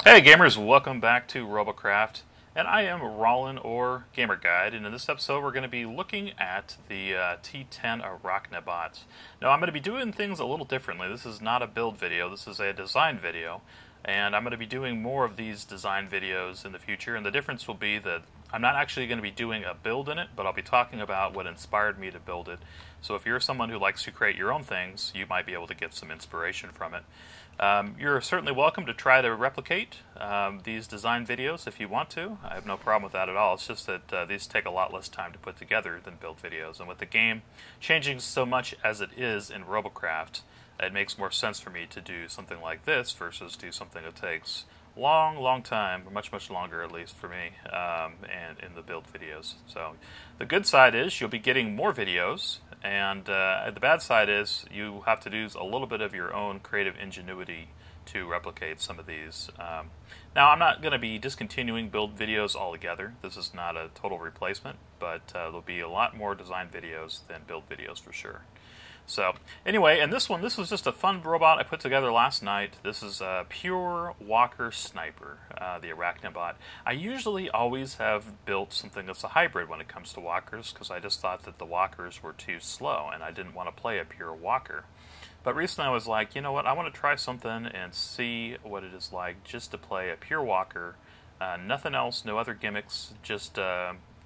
Hey gamers, welcome back to Robocraft, and I am Rollin or Gamer Guide, and in this episode we're going to be looking at the T10 Aracnibot. Now I'm going to be doing things a little differently. This is not a build video, this is a design video, and I'm going to be doing more of these design videos in the future, and the difference will be that I'm not actually going to be doing a build in it, but I'll be talking about what inspired me to build it. So if you're someone who likes to create your own things, you might be able to get some inspiration from it. You're certainly welcome to try to replicate these design videos if you want to. I have no problem with that at all. It's just that these take a lot less time to put together than build videos. And with the game changing so much as it is in Robocraft, it makes more sense for me to do something like this versus do something that takes long time, or much longer at least for me, and in the build videos. So the good side is you'll be getting more videos, and the bad side is you have to use a little bit of your own creative ingenuity to replicate some of these. Now I'm not going to be discontinuing build videos altogether. This is not a total replacement, but there'll be a lot more design videos than build videos for sure. So, anyway, and this was just a fun robot I put together last night. This is a pure walker sniper, the Aracnibot. I usually always have built something that's a hybrid when it comes to walkers, because I just thought that the walkers were too slow, and I didn't want to play a pure walker. But recently I was like, you know what, I want to try something and see what it is like just to play a pure walker. Nothing else, no other gimmicks, just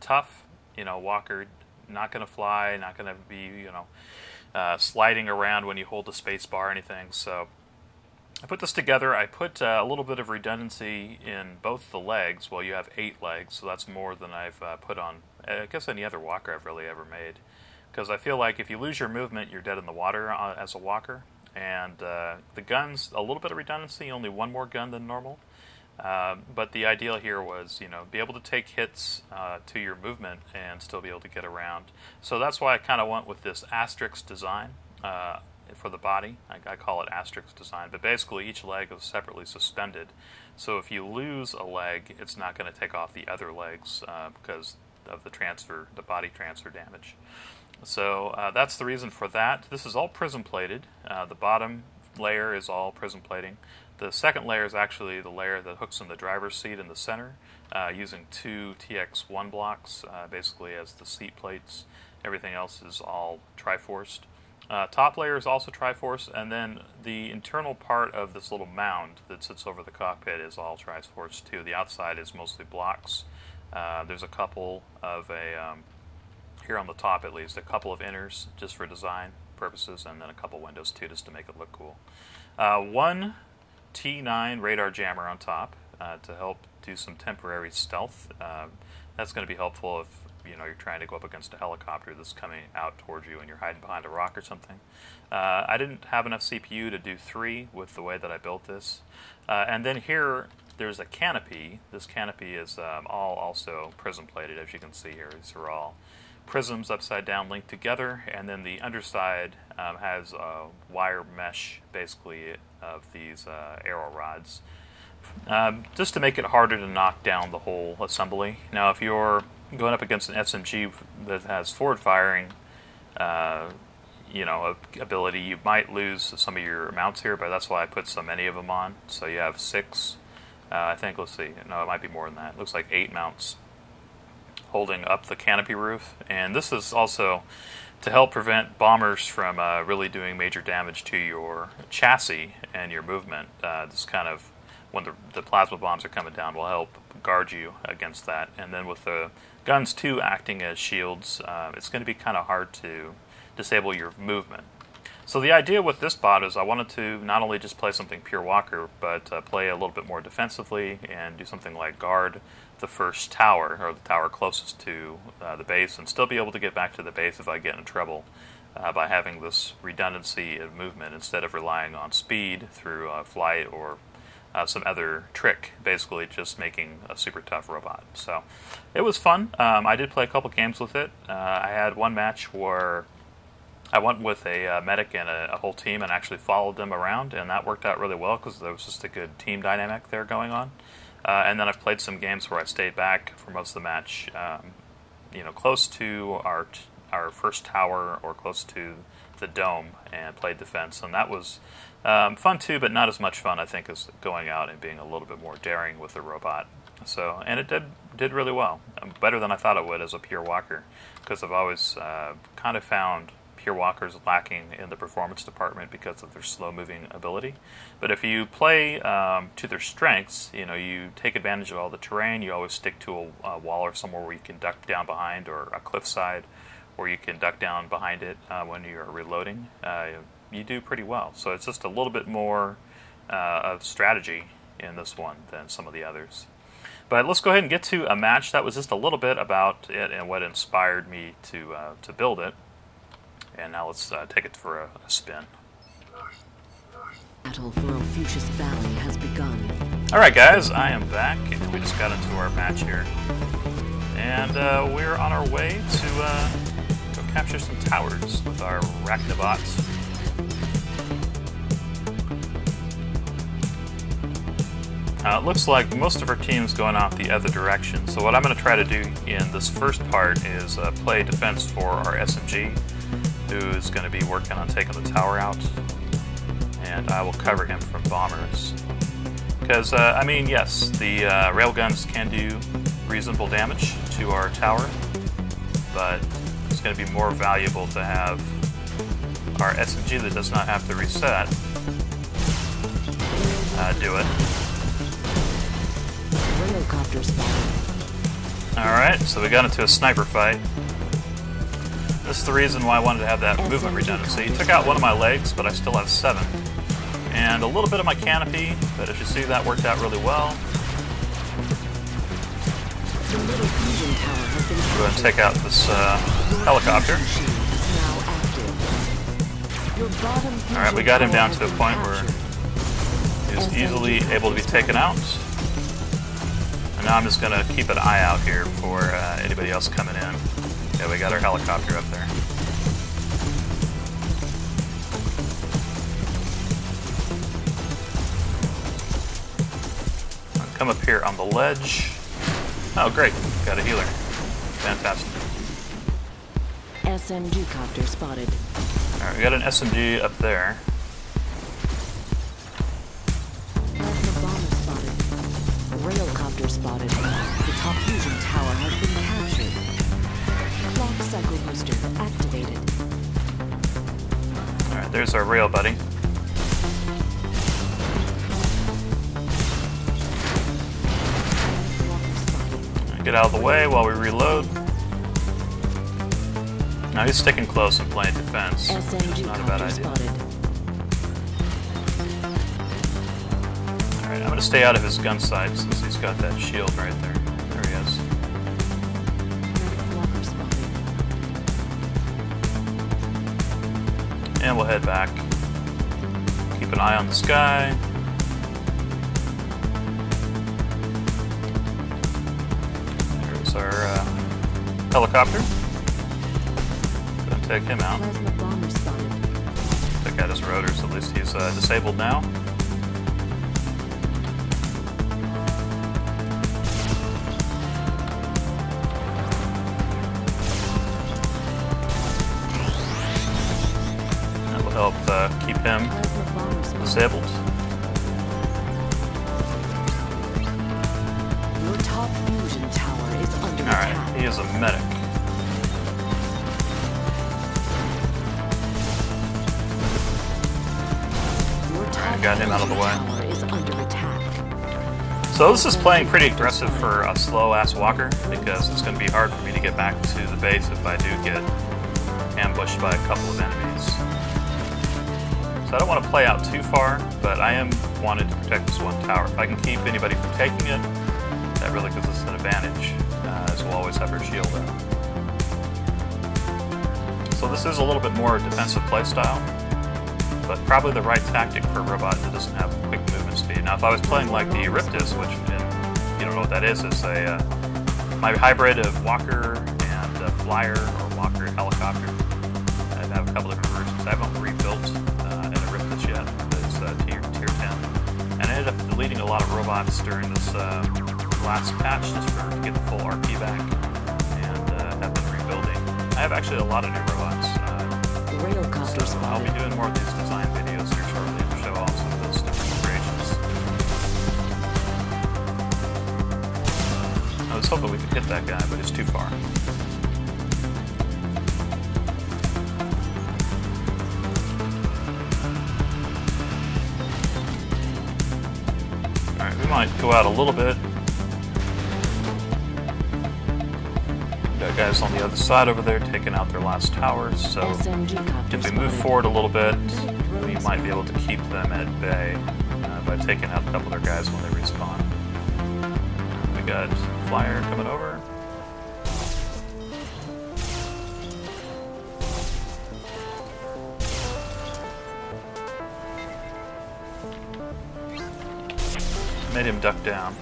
tough, walker, not going to fly, not going to be, sliding around when you hold the space bar or anything. So I put this together. I put a little bit of redundancy in both the legs. Well, you have 8 legs, so that's more than I've put on, I guess, any other walker I've really ever made. Because I feel like if you lose your movement, you're dead in the water as a walker. And the gun's a little bit of redundancy, only one more gun than normal. But the ideal here was, be able to take hits to your movement and still be able to get around. So that's why I kind of went with this asterisk design for the body. I call it asterisk design, but basically each leg is separately suspended. So if you lose a leg, it's not going to take off the other legs because of the body transfer damage. So that's the reason for that. This is all prism plated. The bottom layer is all prism plating. The second layer is actually the layer that hooks in the driver's seat in the center, using 2 TX1 blocks basically as the seat plates. Everything else is all Triforced. Top layer is also Triforced, and then the internal part of this little mound that sits over the cockpit is all Triforced too. The outside is mostly blocks. There's a couple of here on the top at least, a couple of inners just for design purposes, and then a couple windows too just to make it look cool. One T10 radar jammer on top to help do some temporary stealth. That's going to be helpful if you're trying to go up against a helicopter that's coming out towards you and you're hiding behind a rock or something. I didn't have enough CPU to do 3 with the way that I built this. And then here there's a canopy. This canopy is all also prism plated, as you can see here. These are all prisms upside down linked together, and then the underside has a wire mesh basically of these arrow rods just to make it harder to knock down the whole assembly. Now if you're going up against an SMG that has forward firing ability, you might lose some of your mounts here, but that's why I put so many of them on. So you have 6, I think, let's see, no, it might be more than that. It looks like 8 mounts holding up the canopy roof, and this is also to help prevent bombers from really doing major damage to your chassis and your movement. This kind of, when the plasma bombs are coming down, will help guard you against that. And then with the guns too acting as shields, it's going to be kind of hard to disable your movement. So the idea with this bot is I wanted to not only just play something pure walker, but play a little bit more defensively and do something like guard the first tower, or the tower closest to the base, and still be able to get back to the base if I get in trouble by having this redundancy of movement instead of relying on speed through flight or some other trick, basically just making a super tough robot. So it was fun. I did play a couple games with it. I had one match where I went with a medic and a whole team and actually followed them around, and that worked out really well because there was just a good team dynamic there going on. And then I've played some games where I stayed back for most of the match, close to our our first tower or close to the dome and played defense, and that was fun too, but not as much fun, I think, as going out and being a little bit more daring with the robot. So, and it did really well, better than I thought it would as a pure walker, because I've always kind of found pure walkers lacking in the performance department because of their slow-moving ability. But if you play to their strengths, you know, you take advantage of all the terrain. You always stick to a wall or somewhere where you can duck down behind, or a cliffside where you can duck down behind it when you're reloading. You do pretty well. So it's just a little bit more of strategy in this one than some of the others. But let's go ahead and get to a match. That was just a little bit about it and what inspired me to build it. And now let's take it for a spin. Battle for Ophiuchus Valley has begun. Alright guys, I am back, and we just got into our match here. And we're on our way to go capture some towers with our Arachnibots. It looks like most of our team's going off the other direction, so what I'm going to try to do in this first part is play defense for our SMG, who's going to be working on taking the tower out, and I will cover him from bombers. Because, I mean, yes, the railguns can do reasonable damage to our tower, but it's going to be more valuable to have our SMG that does not have to reset do it. Alright, so we got into a sniper fight. This is the reason why I wanted to have that movement redundancy. He took out one of my legs, but I still have 7. And a little bit of my canopy, but as you see, that worked out really well. Go ahead and take out this helicopter. Alright, we got him down to a point where he was easily able to be taken out. And now I'm just going to keep an eye out here for anybody else coming in. Yeah, we got our helicopter up there. I'll come up here on the ledge. Oh, great. Got a healer. Fantastic. SMG copter spotted. Alright, we got an SMG up there. Railcopter spotted. The top fusion tower has been captured. Clock cycle booster activated. Alright, there's our rail buddy. Get out of the way while we reload. Now he's sticking close and playing defense, which is not a bad idea. Alright, I'm going to stay out of his gun sight since he's got that shield right there. There he is. And we'll head back. Keep an eye on the sky. There's our helicopter. Gonna take him out. Take out his rotors, at least he's disabled now. Help keep him disabled. Your top fusion tower is under attack. Alright, he is a medic. Alright, got him out of the way. Is under attack. So this is playing pretty aggressive for a slow-ass walker, because it's going to be hard for me to get back to the base if I do get ambushed by a couple of enemies. So I don't want to play out too far, but I am wanting to protect this one tower. If I can keep anybody from taking it, that really gives us an advantage, as we'll always have our shield out. So this is a little bit more defensive playstyle, but probably the right tactic for a robot that doesn't have quick movement speed. Now if I was playing like the Riptus, which, if you don't know what that is my hybrid of walker and flyer, or walker and helicopter. I have a couple different versions. I haven't rebuilt yet, but it's tier 10. And I ended up deleting a lot of robots during this last patch just to get the full RP back, and have been rebuilding. I have actually a lot of new robots. Railcopter So I'll be spotted. doing more of these design videos here shortly to show off some of those different creations. I was hoping we could hit that guy, but it's too far. Alright, we might go out a little bit. Got guys on the other side over there taking out their last towers, so SMG copter if we move spotted. forward a little bit, we might be able to keep them at bay by taking out a couple of their guys when they respawn. We got Flyer coming over. Made him duck down.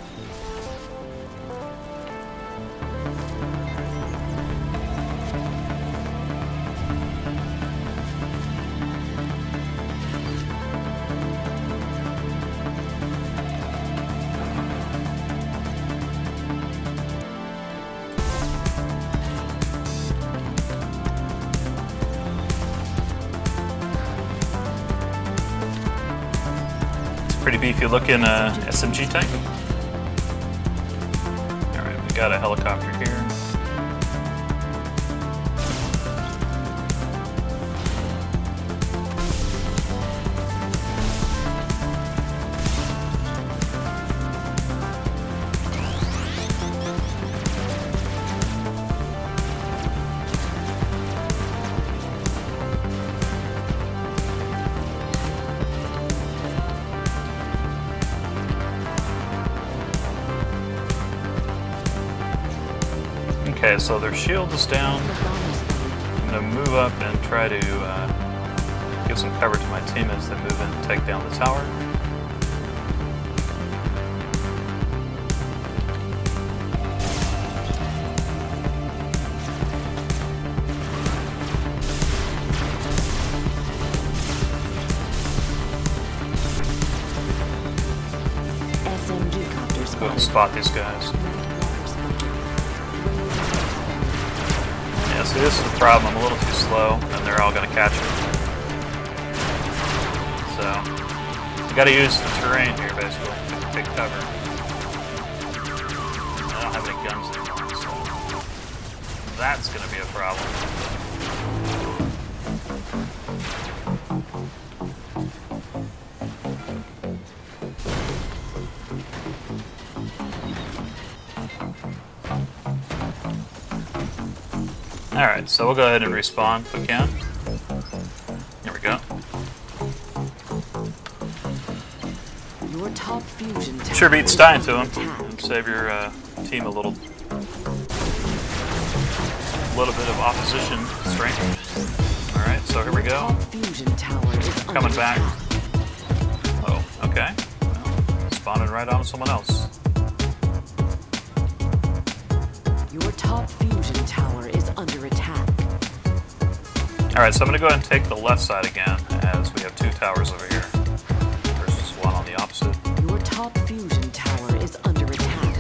Pretty beefy looking SMG tank. Alright, we got a helicopter here. Okay, so their shield is down. I'm going to move up and try to give some cover to my team as they move in to take down the tower. SMG copter Go and spotted. spot these guys. Yeah, see, this is the problem. I'm a little too slow, and they're all going to catch me. So, you got to use the terrain here, basically, to take cover. I don't have any guns anymore, so that's going to be a problem. Alright, so we'll go ahead and respawn if we can. Here we go. Your top fusion tower Sure beats is dying to under him. attack. And save your team a little bit of opposition strength. Alright, so here we go. Top fusion tower is Coming under back. attack. Oh, okay. Well, spawning right on someone else. Your top fusion tower is under attack. Alright, so I'm going to go ahead and take the left side again, as we have two towers over here versus one on the opposite. Your top fusion tower is under attack.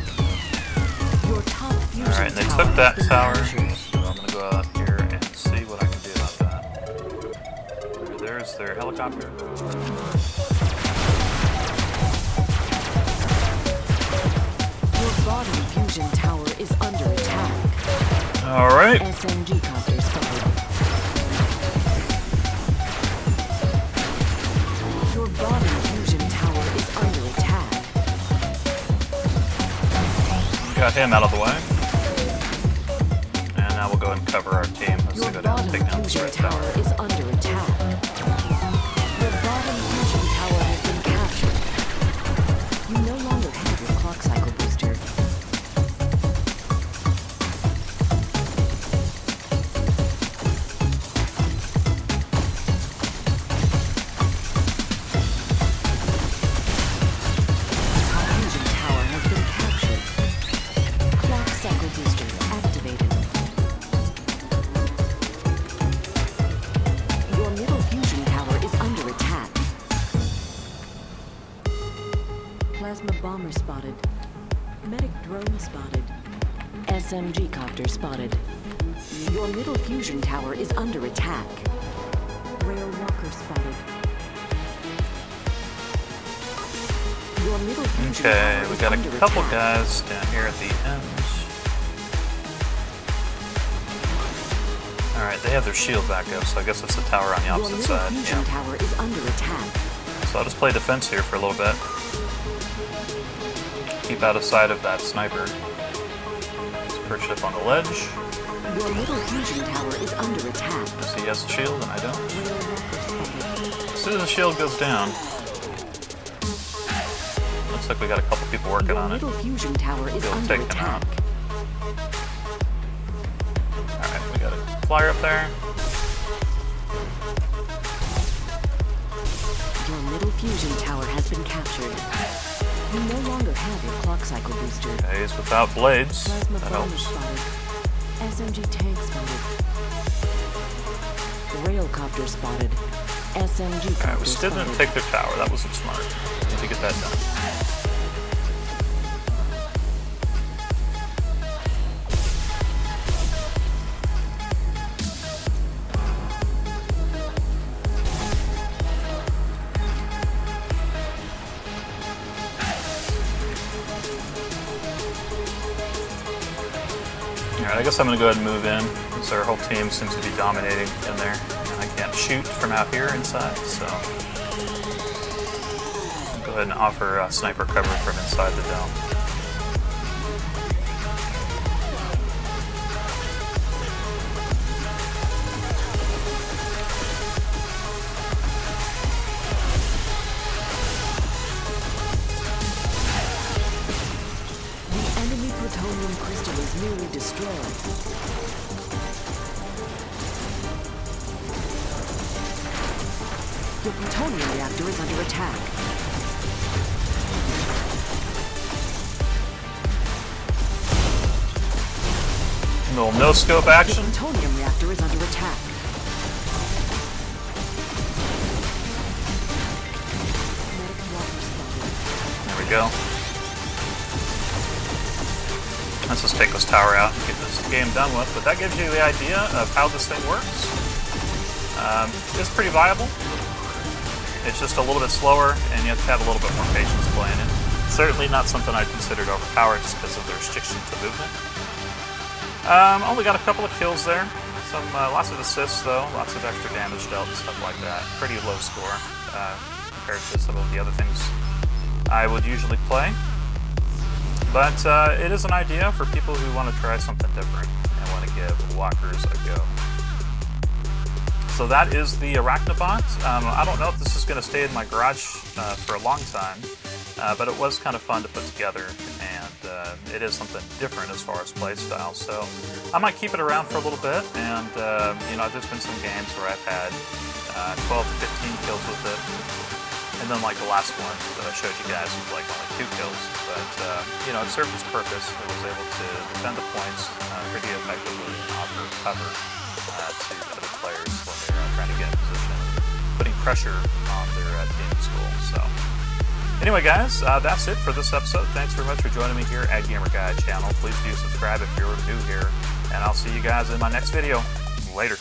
Your top fusion Alright, and they tower took that has been tower, captured. so I'm going to go out here and see what I can do about that. There's their helicopter. Your bottom fusion tower is under attack. Alright. SMG copter spotted. Your bottom fusion tower is under attack. Got him out of the way. And now we'll go ahead and cover our team as Your they go down and bottom take down this fusion red tower tower. is under attack. Your bottom fusion tower has been captured. You no longer have your clock cycle booster. Top fusion tower has been captured. Clock cycle booster activated. Your middle fusion tower is under attack. Plasma bomber spotted. Medic drone spotted. SMG copter spotted. Your middle fusion tower is under attack. Rail walker spotted. Your middle fusion Okay, tower we is got under a couple attack. guys down here at the end. Alright, they have their shield back up, so I guess it's the tower on the Your opposite middle side. fusion tower is under attack. So I'll just play defense here for a little bit. Keep out of sight of that sniper. Just perch up on the ledge. Your middle fusion tower is under attack. Does he has the shield and I don't? Rail walker spotted. As soon as the shield goes down, looks like we got a couple people working Your on it. middle fusion tower is Go under take them attack. out. Alright, we got a flyer up there. Your middle fusion tower has been captured. You no longer have your clock cycle booster. Okay, he's without blades. Plasma That bomb helps. spotted. SMG tank spotted. Railcopter spotted. SMG copter Alright, we still didn't spotted. take their tower. That wasn't smart. Need to get that done. Alright, I guess I'm going to go ahead and move in, since our whole team seems to be dominating in there. And I can't shoot from out here inside, so I'll go ahead and offer sniper cover from inside the dome. The enemy plutonium crystal is nearly destroyed. Your plutonium reactor is under attack. A little no-scope Your action. plutonium reactor is under attack. Medic walker spotted. There we go. Let's just take this tower out and get this game done with. But that gives you the idea of how this thing works. It's pretty viable. It's just a little bit slower, and you have to have a little bit more patience playing it. Certainly not something I'd considered overpowered just because of the restriction to movement. Only got a couple of kills there. Some lots of assists though, lots of extra damage dealt and stuff like that. Pretty low score compared to some of the other things I would usually play. But it is an idea for people who want to try something different and want to give walkers a go. So that is the Aracnibot. I don't know if this is going to stay in my garage for a long time, but it was kind of fun to put together, and it is something different as far as play style. So I might keep it around for a little bit, and you know, there's been some games where I've had 12 to 15 kills with it. And then like the last one that I showed you guys was like only 2 kills. But, you know, it served its purpose. It was able to defend the points pretty effectively and offer cover to other players when they're trying to get in position, putting pressure on their team's goal. So anyway, guys, that's it for this episode. Thanks very much for joining me here at Gamer Guide channel. Please do subscribe if you're new here. And I'll see you guys in my next video. Later.